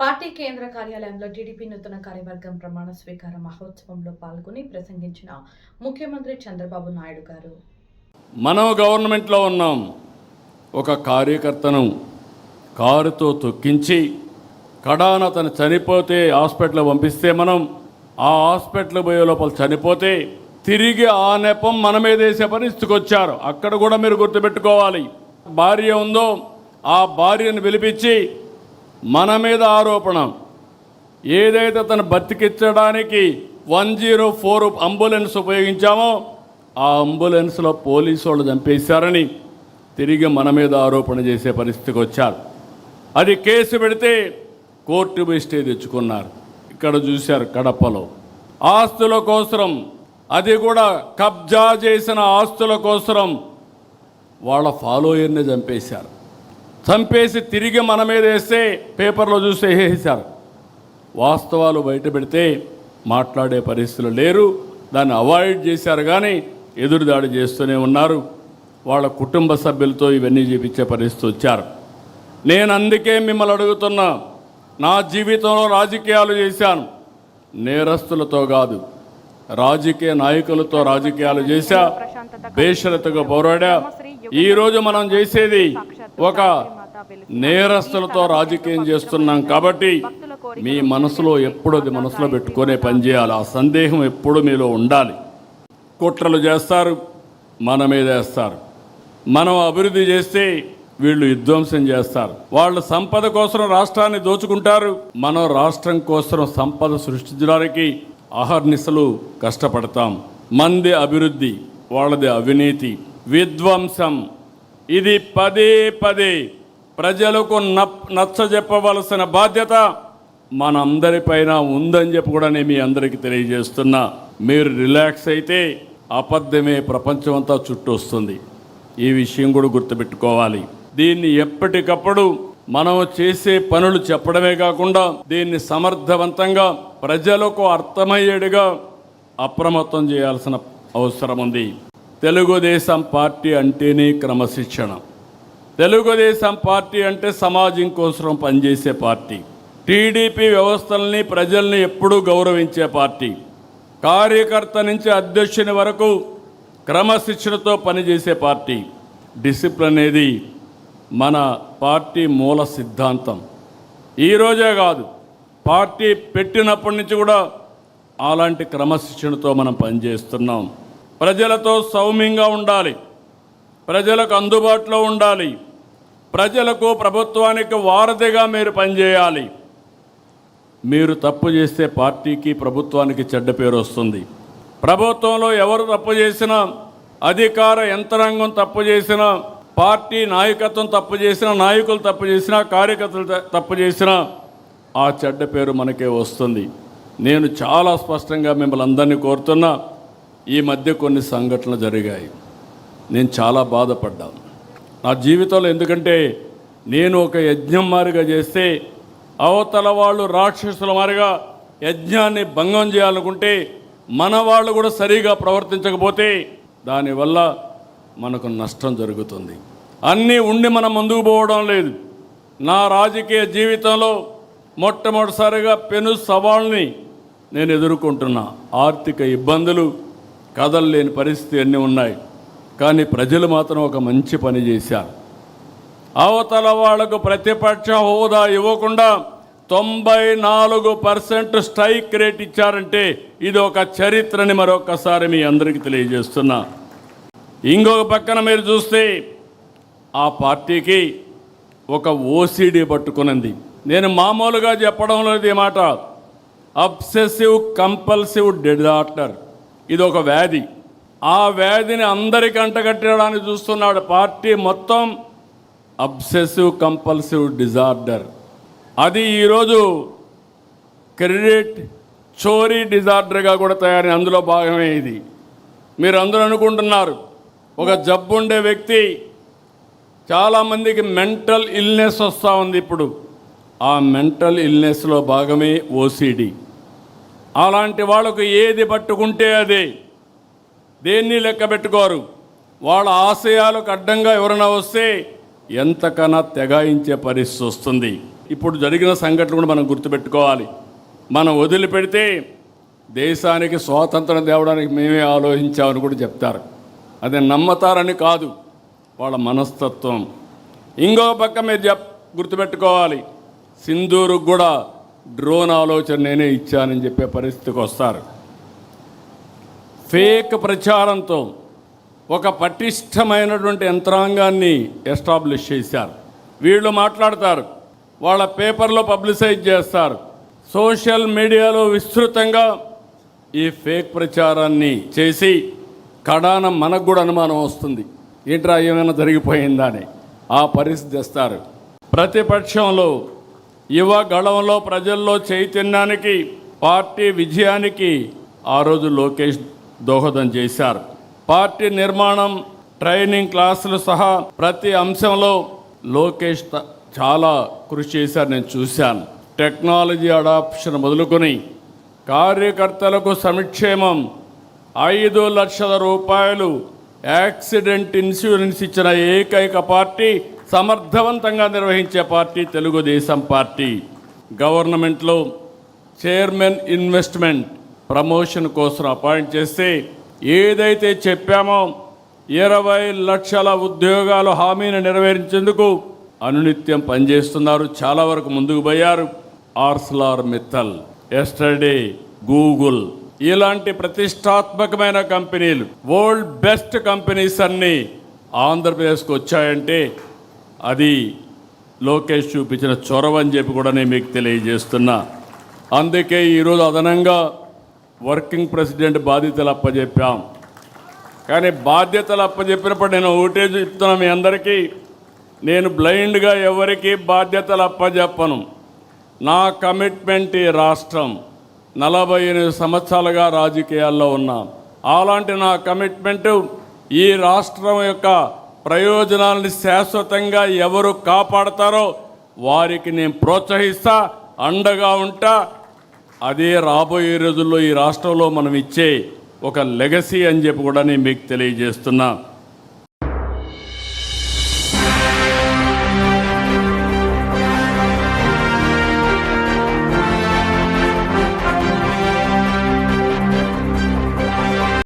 Party కేంద్ర కార్యాలయంలో TDP నూతన కార్యవర్గం ప్రమాణ స్వీకార మహోత్సవంలో పాల్గొని ప్రసంగించిన ముఖ్యమంత్రి చంద్రబాబు నాయుడు గారు, మనం గవర్నమెంట్లో ఉన్నాం. ఒక కార్యకర్తను కారుతో తొక్కించి కడాన అతను చనిపోతే హాస్పిటల్ పంపిస్తే మనం ఆ హాస్పిటల్ పోయే లోపల చనిపోతే తిరిగి ఆ నెపం మన మీద వేసే పరిస్థితికి వచ్చారు. అక్కడ కూడా మీరు గుర్తుపెట్టుకోవాలి. భార్య ఉందో ఆ భార్యను పిలిపించి మన మీద ఆరోపణ, ఏదైతే తను బతికించడానికి 104 అంబులెన్స్ ఉపయోగించామో ఆ అంబులెన్స్లో పోలీసు వాళ్ళు చంపేశారని తిరిగి మన మీద ఆరోపణ చేసే పరిస్థితికి వచ్చారు. అది కేసు పెడితే కోర్టు పోయి స్టే తెచ్చుకున్నారు. ఇక్కడ చూశారు కడపలో ఆస్తుల కోసం, అది కూడా కబ్జా చేసిన ఆస్తుల కోసం వాళ్ళ ఫాలోయర్ని చంపేశారు. చంపేసి తిరిగి మన మీద వేస్తే పేపర్లో చూసి వేసేసారు. వాస్తవాలు బయట పెడితే మాట్లాడే పరిస్థితులు లేరు. దాన్ని అవాయిడ్ చేశారు, కానీ ఎదురుదాడి చేస్తూనే ఉన్నారు. వాళ్ళ కుటుంబ సభ్యులతో ఇవన్నీ చేపించే పరిస్థితి వచ్చారు. నేను అందుకే మిమ్మల్ని అడుగుతున్నా, నా జీవితంలో రాజకీయాలు చేశాను, నేరస్తులతో కాదు, రాజకీయ నాయకులతో రాజకీయాలు చేశా, బేషరతుగా పోరాడా. ఈరోజు మనం చేసేది ఒక నేరస్తులతో రాజకీయం చేస్తున్నాం. కాబట్టి మీ మనసులో ఎప్పుడు అది మనసులో పెట్టుకునే పనిచేయాలి. ఆ సందేహం ఎప్పుడు మీలో ఉండాలి. కుట్రలు చేస్తారు, మన మీద వేస్తారు. మనం అభివృద్ధి చేస్తే వీళ్ళు విధ్వంసం చేస్తారు. వాళ్ళు సంపద కోసం రాష్ట్రాన్ని దోచుకుంటారు. మనం రాష్ట్రం కోసం సంపద సృష్టించడానికి అహర్నిశలు కష్టపడతాం. మంది అభివృద్ధి, వాళ్ళది అవినీతి, విధ్వంసం. ఇది పదే పదే ప్రజలకు నచ్చజెప్పవలసిన బాధ్యత మనందరిపైన ఉందని చెప్పి కూడా నేను మీ అందరికీ తెలియజేస్తున్నా. మీరు రిలాక్స్ అయితే అబద్ధమే ప్రపంచం అంతా చుట్టూ వస్తుంది. ఈ విషయం కూడా గుర్తుపెట్టుకోవాలి. దీన్ని ఎప్పటికప్పుడు మనం చేసే పనులు చెప్పడమే కాకుండా దీన్ని సమర్థవంతంగా ప్రజలకు అర్థమయ్యేట్టుగా అప్రమత్తం చేయాల్సిన అవసరం ఉంది. తెలుగుదేశం పార్టీ అంటేనే క్రమశిక్షణ. తెలుగుదేశం పార్టీ అంటే సమాజం కోసం పనిచేసే పార్టీ. టీడీపీ వ్యవస్థల్ని, ప్రజల్ని ఎప్పుడూ గౌరవించే పార్టీ. కార్యకర్త నుంచి అధ్యక్షుని వరకు క్రమశిక్షణతో పనిచేసే పార్టీ. డిసిప్లిన్ అనేది మన పార్టీ మూల సిద్ధాంతం. ఈరోజే కాదు, పార్టీ పెట్టినప్పటి నుంచి కూడా అలాంటి క్రమశిక్షణతో మనం పనిచేస్తున్నాం. ప్రజలతో సౌమ్యంగా ఉండాలి, ప్రజలకు అందుబాటులో ఉండాలి, ప్రజలకు ప్రభుత్వానికి వారధిగా మీరు పనిచేయాలి. మీరు తప్పు చేస్తే పార్టీకి ప్రభుత్వానికి చెడ్డ పేరు వస్తుంది. ప్రభుత్వంలో ఎవరు తప్పు చేసినా, అధికార యంత్రాంగం తప్పు చేసినా, పార్టీ నాయకత్వం తప్పు చేసినా, నాయకులు తప్పు చేసినా, కార్యకర్తలు తప్పు చేసినా ఆ చెడ్డ పేరు మనకే వస్తుంది. నేను చాలా స్పష్టంగా మిమ్మల్ని అందరినీ కోరుతున్నా. ఈ మధ్య కొన్ని సంఘటనలు జరిగాయి, నేను చాలా బాధపడ్డాను నా జీవితంలో. ఎందుకంటే నేను ఒక యజ్ఞం మారిగా చేస్తే అవతల వాళ్ళు రాక్షసుల మారిగా యజ్ఞాన్ని భంగం చేయాలనుకుంటే, మన వాళ్ళు కూడా సరిగా ప్రవర్తించకపోతే దానివల్ల మనకు నష్టం జరుగుతుంది. అన్నీ ఉండి మనం ముందుకు పోవడం లేదు. నా రాజకీయ జీవితంలో మొట్టమొదటిసారిగా పెను సవాళ్ళని నేను ఎదుర్కొంటున్నా. ఆర్థిక ఇబ్బందులు, కదలలేని పరిస్థితి అన్నీ ఉన్నాయి. కానీ ప్రజలు మాత్రం ఒక మంచి పని చేశారు. అవతల వాళ్లకు ప్రతిపక్ష హోదా ఇవ్వకుండా 94% స్ట్రైక్ రేట్ ఇచ్చారంటే ఇది ఒక చరిత్రని మరొకసారి మీ అందరికీ తెలియజేస్తున్నా. ఇంకొక పక్కన మీరు చూస్తే ఆ పార్టీకి ఒక ఓసిడి పట్టుకునింది. నేను మామూలుగా చెప్పడం లేదు ఈ మాట. అబ్సెసివ్ కంపల్సివ్ డిజార్డర్, ఇది ఒక వ్యాధి. ఆ వ్యాధిని అందరికీ అంటగట్టడానికి చూస్తున్నాడు పార్టీ మొత్తం. అబ్సెసివ్ కంపల్సివ్ డిజార్డర్, అది ఈరోజు క్రెడిట్ చోరీ డిజార్డర్గా కూడా తయారైన అందులో భాగమే ఇది. మీరు అందరూ అనుకుంటున్నారు ఒక జబ్బు ఉండే వ్యక్తి, చాలామందికి మెంటల్ ఇల్నెస్ వస్తూ ఉంది ఇప్పుడు. ఆ మెంటల్ ఇల్నెస్లో భాగమే ఓసిడి. అలాంటి వాళ్ళకు ఏది పట్టుకుంటే అదే, దేన్ని లెక్క పెట్టుకోరు. వాళ్ళ ఆశయాలకు అడ్డంగా ఎవరైనా వస్తే ఎంతకన్నా తెగాయించే పరిస్థితి వస్తుంది. ఇప్పుడు జరిగిన సంఘటనలు కూడా మనం గుర్తుపెట్టుకోవాలి. మనం వదిలిపెడితే దేశానికి స్వాతంత్రం తేవడానికి మేమే ఆలోచించామని కూడా చెప్తారు. అది నమ్మతారని కాదు, వాళ్ళ మనస్తత్వం. ఇంకో పక్క మీరు గుర్తుపెట్టుకోవాలి, సింధూరుకు కూడా డ్రోన్ ఆలోచన నేనే ఇచ్చానని చెప్పే పరిస్థితికి వస్తారు. ఫేక్ ప్రచారంతో ఒక పటిష్టమైనటువంటి యంత్రాంగాన్ని ఎస్టాబ్లిష్ చేశారు. వీళ్ళు మాట్లాడతారు, వాళ్ళ పేపర్లో పబ్లిసైజ్ చేస్తారు, సోషల్ మీడియాలో విస్తృతంగా ఈ ఫేక్ ప్రచారాన్ని చేసి కడాన మనకు కూడా అనుమానం వస్తుంది, ఏంట్రా ఏమైనా జరిగిపోయిందా అని. ఆ పరిస్థితి తెస్తారు. ప్రతిపక్షంలో యువ గళంలో ప్రజల్లో చైతన్యానికి, పార్టీ విజయానికి ఆ రోజు లోకేష్ దోహదం చేశారు. పార్టీ నిర్మాణం, ట్రైనింగ్ క్లాసులు సహా ప్రతి అంశంలో లోకేష్ చాలా కృషి చేశారు, నేను చూశాను. టెక్నాలజీ అడాప్షన్ మొదలుకొని కార్యకర్తలకు సంక్షేమం, 5 లక్షల రూపాయలు యాక్సిడెంట్ ఇన్సూరెన్స్ ఇచ్చిన ఏకైక పార్టీ, సమర్థవంతంగా నిర్వహించే పార్టీ తెలుగుదేశం పార్టీ. గవర్నమెంట్లో చైర్మన్ ఇన్వెస్ట్మెంట్ ప్రమోషన్ కోసం అపాయింట్ చేస్తే ఏదైతే చెప్పామో 20 లక్షల ఉద్యోగాలు హామీని నెరవేర్చేందుకు అనునిత్యం పనిచేస్తున్నారు. చాలా వరకు ముందుకు పోయారు. ఆర్సెలర్ మిత్తల్, ఎస్టర్డే, గూగుల్ ఇలాంటి ప్రతిష్టాత్మకమైన కంపెనీలు, వరల్డ్ బెస్ట్ కంపెనీస్ అన్నీ ఆంధ్రప్రదేశ్కి వచ్చాయంటే అది లోకేష్ చూపించిన చొరవ అని చెప్పి కూడా నేను మీకు తెలియజేస్తున్నా. అందుకే ఈరోజు అదనంగా వర్కింగ్ ప్రెసిడెంట్ బాధ్యతలు అప్పచెప్పాం. కానీ బాధ్యతలు అప్పచెప్పినప్పుడు నేను ఒకటే చెప్తున్నా మీ అందరికీ, నేను బ్లైండ్గా ఎవరికి బాధ్యతలు అప్పచెప్పను. నా కమిట్మెంట్ ఈ రాష్ట్రం. 48 సంవత్సరాలుగా రాజకీయాల్లో ఉన్నాం. అలాంటి నా కమిట్మెంటు ఈ రాష్ట్రం యొక్క ప్రయోజనాలను శాశ్వతంగా ఎవరు కాపాడతారో వారికి నేను ప్రోత్సహిస్తా, అండగా ఉంటా. అదే రాబోయే రోజుల్లో ఈ రాష్ట్రంలో మనం ఇచ్చే ఒక లెగసీ అని చెప్పి కూడా నేను మీకు తెలియజేస్తున్నా.